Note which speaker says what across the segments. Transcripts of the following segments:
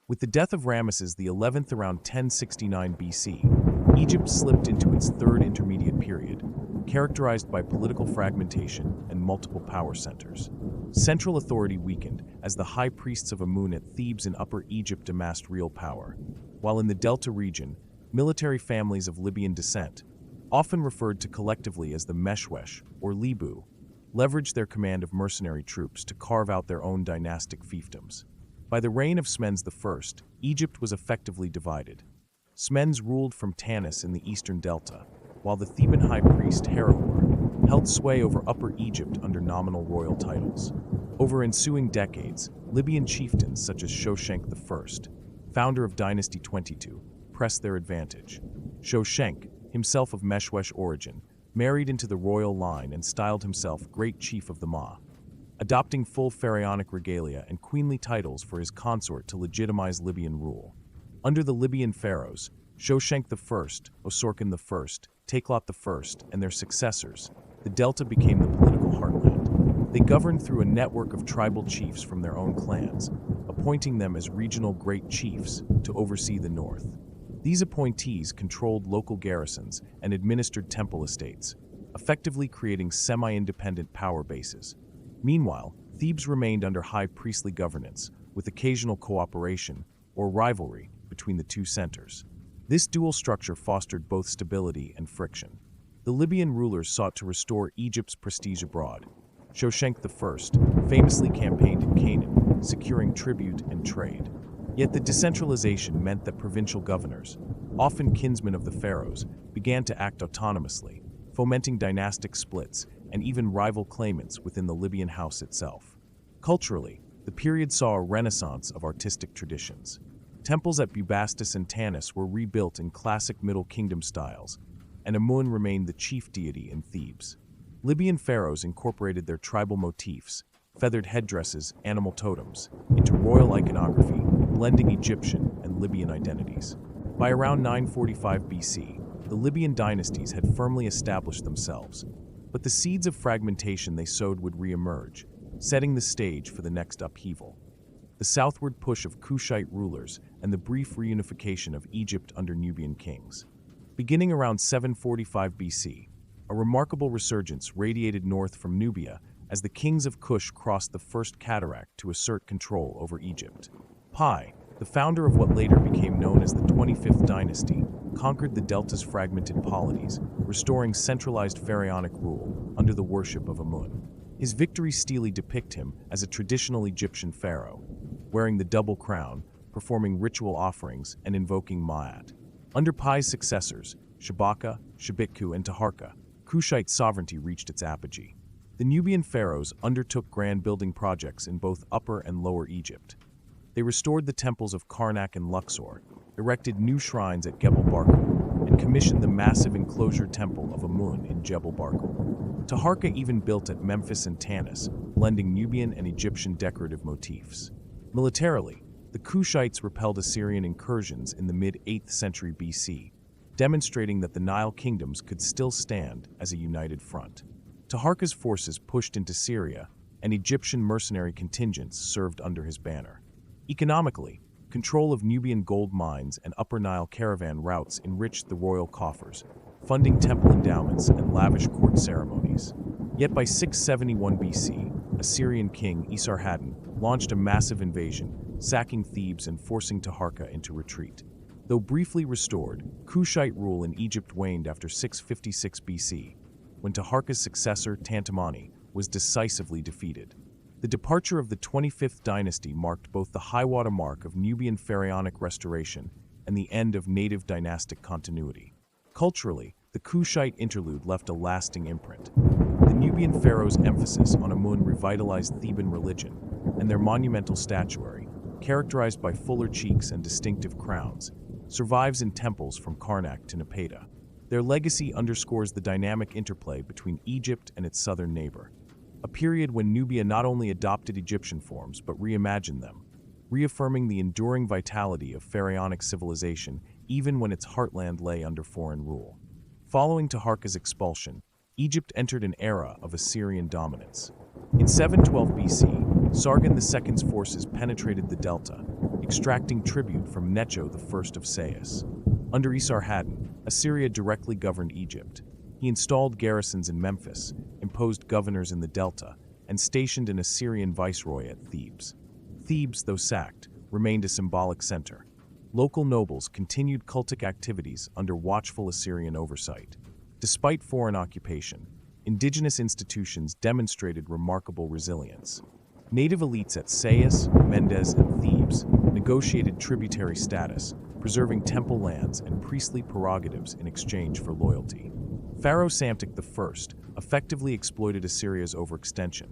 Speaker 1: With the death of Ramesses XI around 1069 BC, Egypt slipped into its third intermediate period, characterized by political fragmentation and multiple power centers. Central authority weakened as the high priests of Amun at Thebes in Upper Egypt amassed real power, while in the Delta region, military families of Libyan descent, often referred to collectively as the Meshwesh or Libu, leveraged their command of mercenary troops to carve out their own dynastic fiefdoms. By the reign of Smendes I, Egypt was effectively divided. Smendes ruled from Tanis in the eastern delta, while the Theban high priest Herihor held sway over Upper Egypt under nominal royal titles. Over ensuing decades, Libyan chieftains such as Shoshenq I, founder of Dynasty 22, pressed their advantage. Shoshenq, himself of Meshwesh origin, married into the royal line and styled himself Great Chief of the Ma, adopting full pharaonic regalia and queenly titles for his consort to legitimize Libyan rule. Under the Libyan pharaohs, Shoshenq I, Osorkon I, Taklot I, and their successors, the Delta became the political heartland. They governed through a network of tribal chiefs from their own clans, appointing them as regional great chiefs to oversee the north. These appointees controlled local garrisons and administered temple estates, effectively creating semi-independent power bases. Meanwhile, Thebes remained under high priestly governance, with occasional cooperation or rivalry between the two centers. This dual structure fostered both stability and friction. The Libyan rulers sought to restore Egypt's prestige abroad. Shoshenq I famously campaigned in Canaan, securing tribute and trade. Yet the decentralization meant that provincial governors, often kinsmen of the pharaohs, began to act autonomously, fomenting dynastic splits and even rival claimants within the Libyan house itself. Culturally, the period saw a renaissance of artistic traditions. Temples at Bubastis and Tanis were rebuilt in classic Middle Kingdom styles, and Amun remained the chief deity in Thebes. Libyan pharaohs incorporated their tribal motifs, feathered headdresses, animal totems, into royal iconography, blending Egyptian and Libyan identities. By around 945 BC, the Libyan dynasties had firmly established themselves, but the seeds of fragmentation they sowed would re-emerge, setting the stage for the next upheaval. The southward push of Kushite rulers and the brief reunification of Egypt under Nubian kings. Beginning around 745 BC, a remarkable resurgence radiated north from Nubia as the kings of Kush crossed the First Cataract to assert control over Egypt. Pi, the founder of what later became known as the 25th Dynasty, conquered the Delta's fragmented polities, restoring centralized pharaonic rule under the worship of Amun. His victory stele depict him as a traditional Egyptian pharaoh, wearing the double crown, performing ritual offerings, and invoking Ma'at. Under Pi's successors, Shabaka, Shabitku, and Taharka, Kushite sovereignty reached its apogee. The Nubian pharaohs undertook grand building projects in both Upper and Lower Egypt. They restored the temples of Karnak and Luxor, erected new shrines at Gebel Barkal, and commissioned the massive enclosure temple of Amun in Jebel Barkal. Taharka even built at Memphis and Tanis, blending Nubian and Egyptian decorative motifs. Militarily, the Kushites repelled Assyrian incursions in the mid-8th century BC, demonstrating that the Nile kingdoms could still stand as a united front. Taharka's forces pushed into Syria, and Egyptian mercenary contingents served under his banner. Economically, control of Nubian gold mines and Upper Nile caravan routes enriched the royal coffers, funding temple endowments and lavish court ceremonies. Yet by 671 BC, Assyrian king Esarhaddon launched a massive invasion, sacking Thebes and forcing Taharka into retreat. Though briefly restored, Kushite rule in Egypt waned after 656 BC, when Taharka's successor, Tantamani, was decisively defeated. The departure of the 25th dynasty marked both the high-water mark of Nubian pharaonic restoration and the end of native dynastic continuity. Culturally, the Kushite interlude left a lasting imprint. The Nubian pharaohs' emphasis on Amun revitalized Theban religion, and their monumental statuary, characterized by fuller cheeks and distinctive crowns, survives in temples from Karnak to Napata. Their legacy underscores the dynamic interplay between Egypt and its southern neighbor, a period when Nubia not only adopted Egyptian forms but reimagined them, reaffirming the enduring vitality of pharaonic civilization even when its heartland lay under foreign rule. Following Taharka's expulsion, Egypt entered an era of Assyrian dominance. In 712 BC, Sargon II's forces penetrated the delta, extracting tribute from Necho I of Sais. Under Esarhaddon, Assyria directly governed Egypt. He installed garrisons in Memphis, imposed governors in the delta, and stationed an Assyrian viceroy at Thebes. Thebes, though sacked, remained a symbolic center. Local nobles continued cultic activities under watchful Assyrian oversight. Despite foreign occupation, indigenous institutions demonstrated remarkable resilience. Native elites at Sais, Mendes, and Thebes negotiated tributary status, preserving temple lands and priestly prerogatives in exchange for loyalty. Pharaoh Psamtik I effectively exploited Assyria's overextension,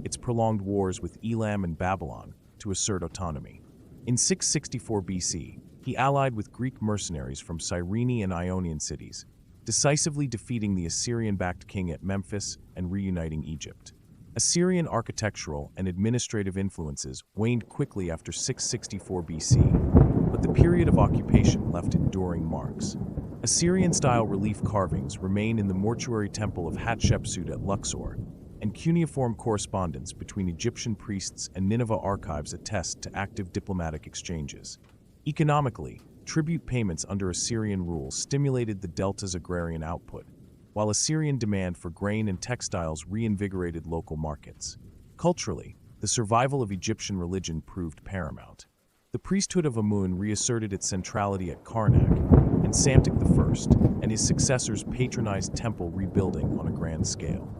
Speaker 1: its prolonged wars with Elam and Babylon, to assert autonomy. In 664 BC, he allied with Greek mercenaries from Cyrene and Ionian cities, decisively defeating the Assyrian-backed king at Memphis and reuniting Egypt. Assyrian architectural and administrative influences waned quickly after 664 BC, but the period of occupation left enduring marks. Assyrian-style relief carvings remain in the mortuary temple of Hatshepsut at Luxor, and cuneiform correspondence between Egyptian priests and Nineveh archives attest to active diplomatic exchanges. Economically, tribute payments under Assyrian rule stimulated the delta's agrarian output, while Assyrian demand for grain and textiles reinvigorated local markets. Culturally, the survival of Egyptian religion proved paramount. The priesthood of Amun reasserted its centrality at Karnak, and Psamtik I and his successors patronized temple rebuilding on a grand scale.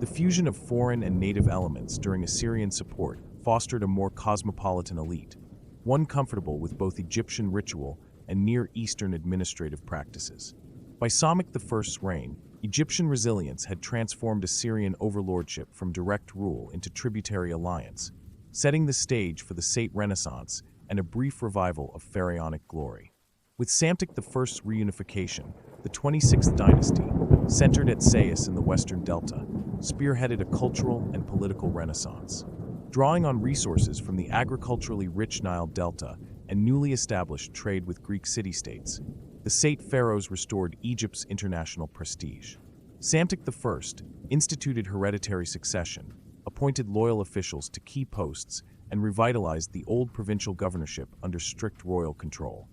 Speaker 1: The fusion of foreign and native elements during Assyrian support fostered a more cosmopolitan elite, one comfortable with both Egyptian ritual and Near Eastern administrative practices. By Psamtik I's reign, Egyptian resilience had transformed Assyrian overlordship from direct rule into tributary alliance, setting the stage for the Saite Renaissance and a brief revival of pharaonic glory. With Psamtik I's reunification, the 26th dynasty, centered at Sais in the western delta, spearheaded a cultural and political renaissance. Drawing on resources from the agriculturally rich Nile delta and newly established trade with Greek city-states, the Saite pharaohs restored Egypt's international prestige. Psamtik I instituted hereditary succession, appointed loyal officials to key posts, and revitalized the old provincial governorship under strict royal control.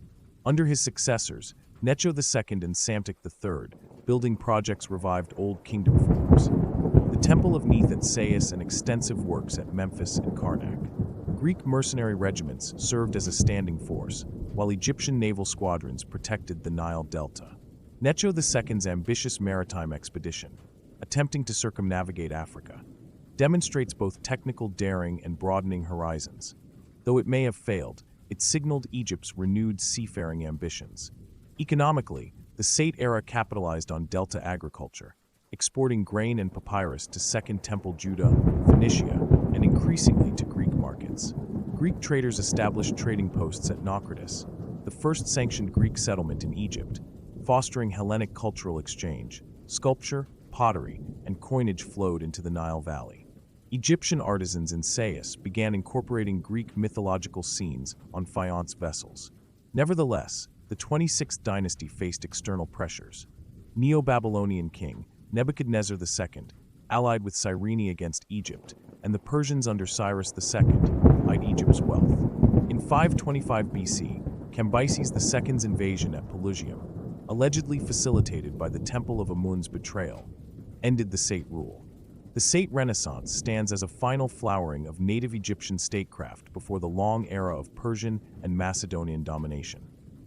Speaker 1: Under his successors, Necho II and Psamtik III, building projects revived old kingdom forms. The Temple of Neith at Sais and extensive works at Memphis and Karnak. Greek mercenary regiments served as a standing force, while Egyptian naval squadrons protected the Nile Delta. Necho II's ambitious maritime expedition, attempting to circumnavigate Africa, demonstrates both technical daring and broadening horizons. Though it may have failed, it signaled Egypt's renewed seafaring ambitions. Economically, the Saite era capitalized on delta agriculture, exporting grain and papyrus to Second Temple Judah, Phoenicia, and increasingly to Greek markets. Greek traders established trading posts at Naucratis, the first sanctioned Greek settlement in Egypt, fostering Hellenic cultural exchange. Sculpture, pottery, and coinage flowed into the Nile Valley. Egyptian artisans in Sais began incorporating Greek mythological scenes on faience vessels. Nevertheless, the 26th dynasty faced external pressures. Neo-Babylonian king Nebuchadnezzar II, allied with Cyrene against Egypt, and the Persians under Cyrus II, eyed Egypt's wealth. In 525 BC, Cambyses II's invasion at Pelusium, allegedly facilitated by the Temple of Amun's betrayal, ended the Saite rule. The Saite Renaissance stands as a final flowering of native Egyptian statecraft before the long era of Persian and Macedonian domination.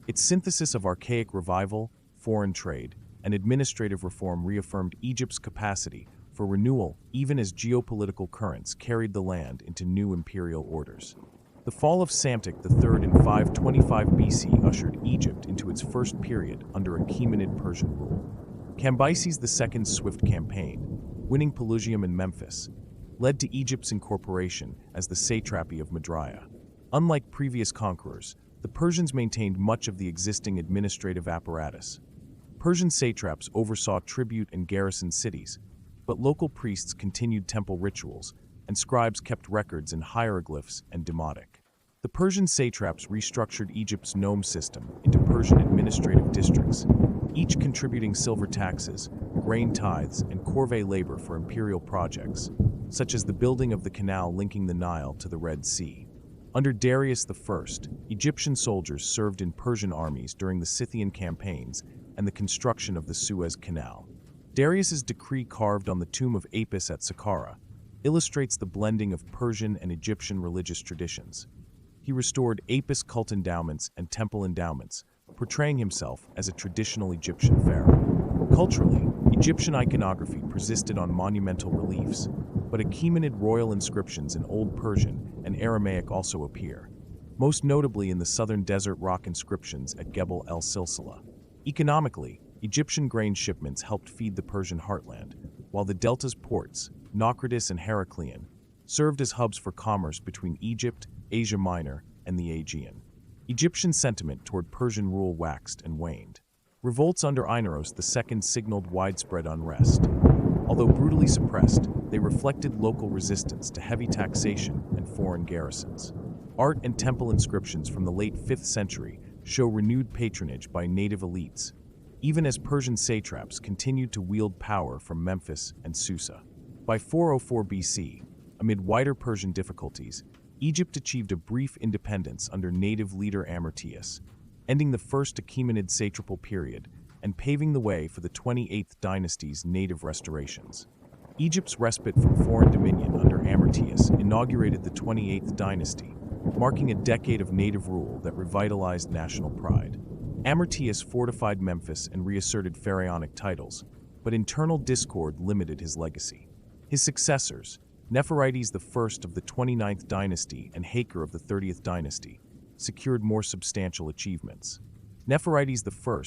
Speaker 1: Its synthesis of archaic revival, foreign trade, and administrative reform reaffirmed Egypt's capacity for renewal even as geopolitical currents carried the land into new imperial orders. The fall of Psamtik III in 525 BC ushered Egypt into its first period under Achaemenid Persian rule. Cambyses II's swift campaign, winning Pelusium and Memphis, led to Egypt's incorporation as the Satrapy of Madraya. Unlike previous conquerors, the Persians maintained much of the existing administrative apparatus. Persian satraps oversaw tribute and garrisoned cities, but local priests continued temple rituals, and scribes kept records in hieroglyphs and demotic. The Persian satraps restructured Egypt's nome system into Persian administrative districts, each contributing silver taxes, grain tithes, and corvée labor for imperial projects. such as the building of the canal linking the Nile to the Red Sea. Under Darius I, Egyptian soldiers served in Persian armies during the Scythian campaigns and the construction of the Suez Canal. Darius's decree carved on the tomb of Apis at Saqqara illustrates the blending of Persian and Egyptian religious traditions. He restored Apis cult endowments and temple endowments, portraying himself as a traditional Egyptian pharaoh. Culturally, Egyptian iconography persisted on monumental reliefs, but Achaemenid royal inscriptions in Old Persian and Aramaic also appear, most notably in the southern desert rock inscriptions at Gebel el-Silsila. Economically, Egyptian grain shipments helped feed the Persian heartland, while the delta's ports, Naucratis and Heraklion, served as hubs for commerce between Egypt, Asia Minor, and the Aegean. Egyptian sentiment toward Persian rule waxed and waned. Revolts under Inaros II signaled widespread unrest. Although brutally suppressed, they reflected local resistance to heavy taxation and foreign garrisons. Art and temple inscriptions from the late 5th century show renewed patronage by native elites, even as Persian satraps continued to wield power from Memphis and Susa. By 404 BC, amid wider Persian difficulties, Egypt achieved a brief independence under native leader Amartius, ending the first Achaemenid satrapal period and paving the way for the 28th Dynasty's native restorations. Egypt's respite from foreign dominion under Amartius inaugurated the 28th Dynasty, marking a decade of native rule that revitalized national pride. Amartius fortified Memphis and reasserted pharaonic titles, but internal discord limited his legacy. His successors, Nepherites I of the 29th Dynasty and Haker of the 30th Dynasty, secured more substantial achievements. Nepherites I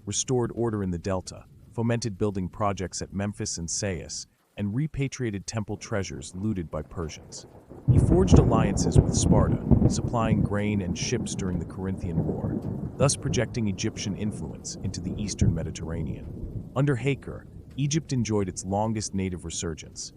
Speaker 1: restored order in the Delta, fomented building projects at Memphis and Sais, and repatriated temple treasures looted by Persians. He forged alliances with Sparta, supplying grain and ships during the Corinthian War, thus projecting Egyptian influence into the eastern Mediterranean. Under Haker, Egypt enjoyed its longest native resurgence.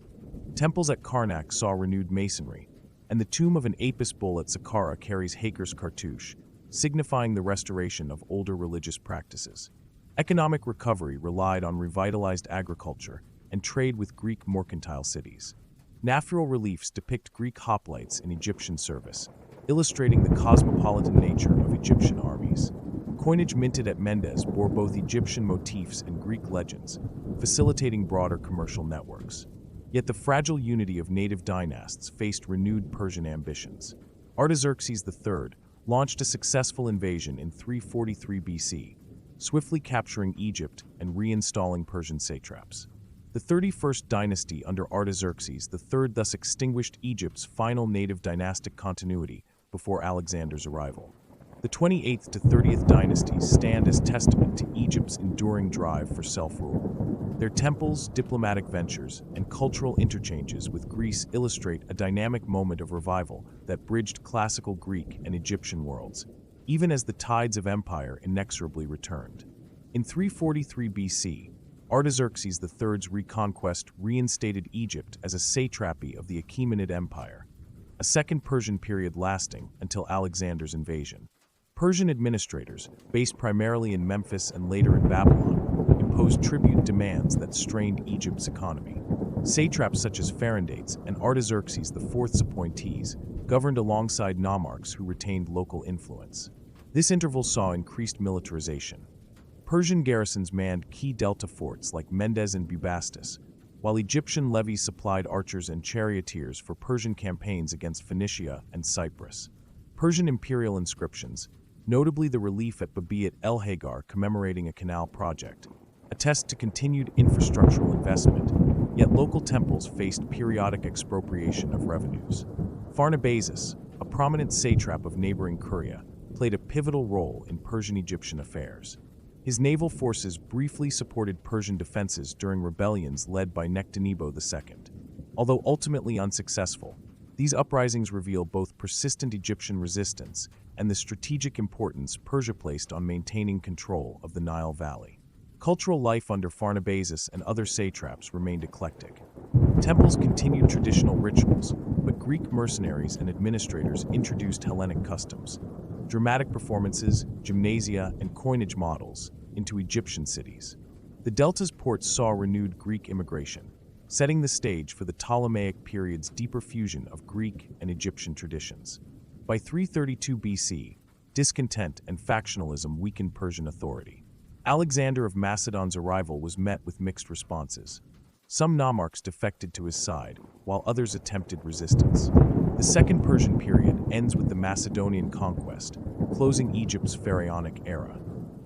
Speaker 1: Temples at Karnak saw renewed masonry, and the tomb of an Apis bull at Saqqara carries Haker's cartouche, signifying the restoration of older religious practices. Economic recovery relied on revitalized agriculture and trade with Greek mercantile cities. Naphtral reliefs depict Greek hoplites in Egyptian service, illustrating the cosmopolitan nature of Egyptian armies. Coinage minted at Mendes bore both Egyptian motifs and Greek legends, facilitating broader commercial networks. Yet the fragile unity of native dynasts faced renewed Persian ambitions. Artaxerxes III launched a successful invasion in 343 BC, swiftly capturing Egypt and reinstalling Persian satraps. The 31st dynasty under Artaxerxes III thus extinguished Egypt's final native dynastic continuity before Alexander's arrival. The 28th to 30th dynasties stand as testament to Egypt's enduring drive for self-rule. Their temples, diplomatic ventures, and cultural interchanges with Greece illustrate a dynamic moment of revival that bridged classical Greek and Egyptian worlds, even as the tides of empire inexorably returned. In 343 BC, Artaxerxes III's reconquest reinstated Egypt as a satrapy of the Achaemenid Empire, a second Persian period lasting until Alexander's invasion. Persian administrators, based primarily in Memphis and later in Babylon, imposed tribute demands that strained Egypt's economy. Satraps such as Pharnabazus and Artaxerxes IV's appointees governed alongside nomarchs who retained local influence. This interval saw increased militarization. Persian garrisons manned key delta forts like Mendes and Bubastis, while Egyptian levies supplied archers and charioteers for Persian campaigns against Phoenicia and Cyprus. Persian imperial inscriptions, notably the relief at Babi at El Hagar commemorating a canal project, attest to continued infrastructural investment, yet local temples faced periodic expropriation of revenues. Pharnabazus, a prominent satrap of neighboring Kuria, played a pivotal role in Persian-Egyptian affairs. His naval forces briefly supported Persian defenses during rebellions led by Nectanebo II. Although ultimately unsuccessful, these uprisings reveal both persistent Egyptian resistance and the strategic importance Persia placed on maintaining control of the Nile Valley. Cultural life under Pharnabazus and other satraps remained eclectic. Temples continued traditional rituals, but Greek mercenaries and administrators introduced Hellenic customs, dramatic performances, gymnasia, and coinage models into Egyptian cities. The Delta's ports saw renewed Greek immigration, setting the stage for the Ptolemaic period's deeper fusion of Greek and Egyptian traditions. By 332 BC, discontent and factionalism weakened Persian authority. Alexander of Macedon's arrival was met with mixed responses. Some nomarchs defected to his side, while others attempted resistance. The Second Persian period ends with the Macedonian conquest, closing Egypt's pharaonic era.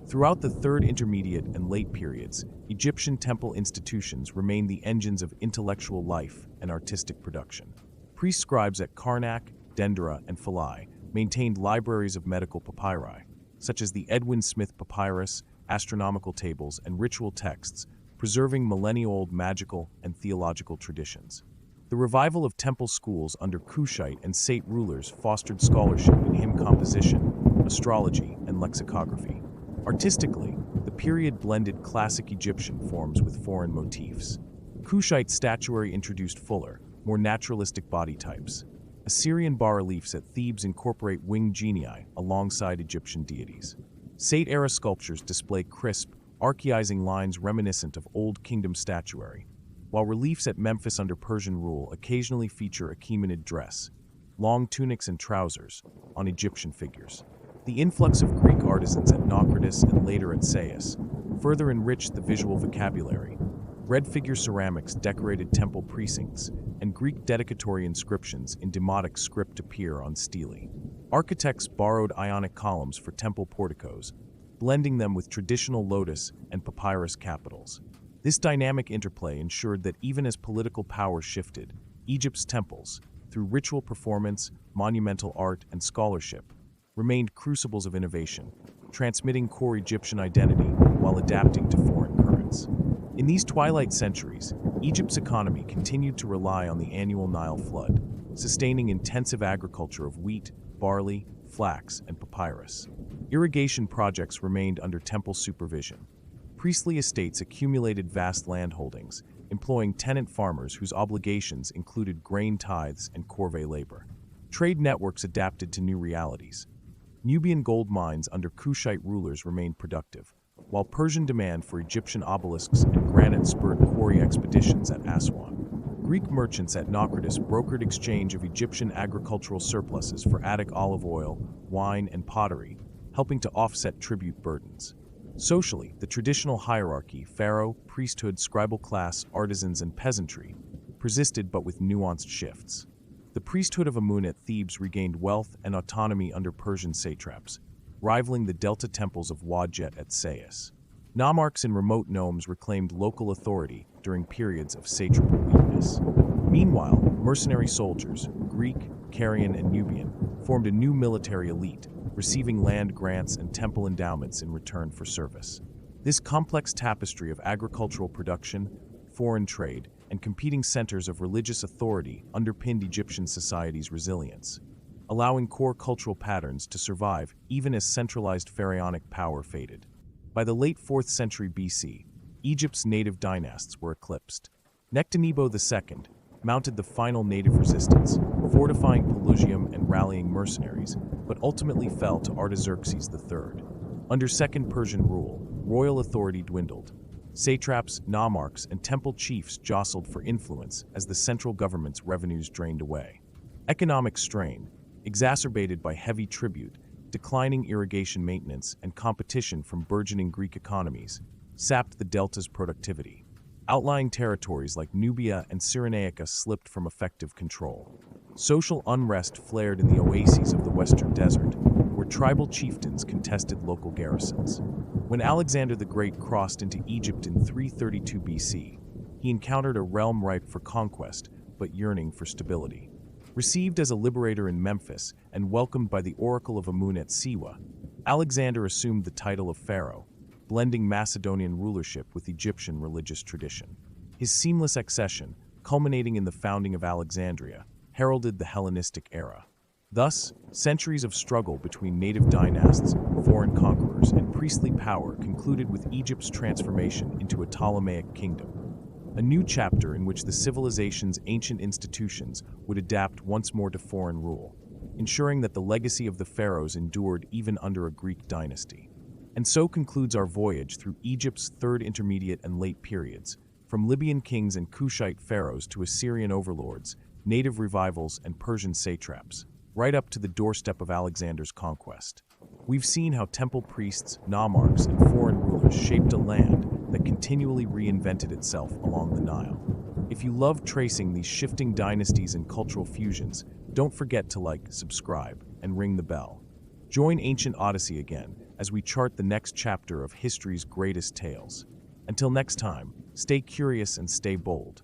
Speaker 1: Throughout the Third Intermediate and late periods, Egyptian temple institutions remained the engines of intellectual life and artistic production. Priest scribes at Karnak, Dendera, and Philae maintained libraries of medical papyri, such as the Edwin Smith Papyrus, astronomical tables, and ritual texts, preserving millennia-old magical and theological traditions. The revival of temple schools under Kushite and Saite rulers fostered scholarship in hymn composition, astrology, and lexicography. Artistically, the period blended classic Egyptian forms with foreign motifs. Kushite statuary introduced fuller, more naturalistic body types. Assyrian bas-reliefs at Thebes incorporate winged genii alongside Egyptian deities. Saite-era sculptures display crisp, archaizing lines reminiscent of Old Kingdom statuary, while reliefs at Memphis under Persian rule occasionally feature Achaemenid dress, long tunics and trousers, on Egyptian figures. The influx of Greek artisans at Naucratis and later at Sais further enriched the visual vocabulary. Red figure ceramics decorated temple precincts, and Greek dedicatory inscriptions in Demotic script appear on stelae. Architects borrowed Ionic columns for temple porticos, blending them with traditional lotus and papyrus capitals. This dynamic interplay ensured that even as political power shifted, Egypt's temples, through ritual performance, monumental art, and scholarship, remained crucibles of innovation, transmitting core Egyptian identity while adapting to foreign currents. In these twilight centuries, Egypt's economy continued to rely on the annual Nile flood, sustaining intensive agriculture of wheat, barley, flax, and papyrus. Irrigation projects remained under temple supervision. Priestly estates accumulated vast landholdings, employing tenant farmers whose obligations included grain tithes and corvée labor. Trade networks adapted to new realities. Nubian gold mines under Kushite rulers remained productive, while Persian demand for Egyptian obelisks and granite spurred quarry expeditions at Aswan. Greek merchants at Naucratis brokered exchange of Egyptian agricultural surpluses for Attic olive oil, wine, and pottery, helping to offset tribute burdens. Socially, the traditional hierarchy, pharaoh, priesthood, scribal class, artisans, and peasantry, persisted but with nuanced shifts. The priesthood of Amun at Thebes regained wealth and autonomy under Persian satraps, rivaling the delta temples of Wadjet at Sais. Nomarchs in remote nomes reclaimed local authority during periods of satrapal weakness. Meanwhile, mercenary soldiers, Greek, Carian, and Nubian, formed a new military elite, receiving land grants and temple endowments in return for service. This complex tapestry of agricultural production, foreign trade, and competing centers of religious authority underpinned Egyptian society's resilience, allowing core cultural patterns to survive even as centralized pharaonic power faded. By the late 4th century BC, Egypt's native dynasts were eclipsed. Nectanebo II mounted the final native resistance, fortifying Pelusium and rallying mercenaries, but ultimately fell to Artaxerxes III. Under Second Persian rule, royal authority dwindled. Satraps, nomarchs, and temple chiefs jostled for influence as the central government's revenues drained away. Economic strain, exacerbated by heavy tribute, declining irrigation maintenance, and competition from burgeoning Greek economies, sapped the delta's productivity. Outlying territories like Nubia and Cyrenaica slipped from effective control. Social unrest flared in the oases of the Western Desert, where tribal chieftains contested local garrisons. When Alexander the Great crossed into Egypt in 332 BC, he encountered a realm ripe for conquest, but yearning for stability. Received as a liberator in Memphis and welcomed by the Oracle of Amun at Siwa, Alexander assumed the title of pharaoh, blending Macedonian rulership with Egyptian religious tradition. His seamless accession, culminating in the founding of Alexandria, heralded the Hellenistic era. Thus, centuries of struggle between native dynasts, foreign conquerors, and priestly power concluded with Egypt's transformation into a Ptolemaic kingdom, a new chapter in which the civilization's ancient institutions would adapt once more to foreign rule, ensuring that the legacy of the pharaohs endured even under a Greek dynasty. And so concludes our voyage through Egypt's Third Intermediate and late periods, From Libyan kings and Kushite pharaohs to Assyrian overlords, native revivals, and Persian satraps, right up to the doorstep of Alexander's conquest. We've seen how temple priests, nomarchs, and foreign rulers shaped a land that continually reinvented itself along the Nile. If you love tracing these shifting dynasties and cultural fusions, don't forget to like, subscribe, and ring the bell. Join Ancient Odyssey again as we chart the next chapter of history's greatest tales. Until next time, stay curious and stay bold.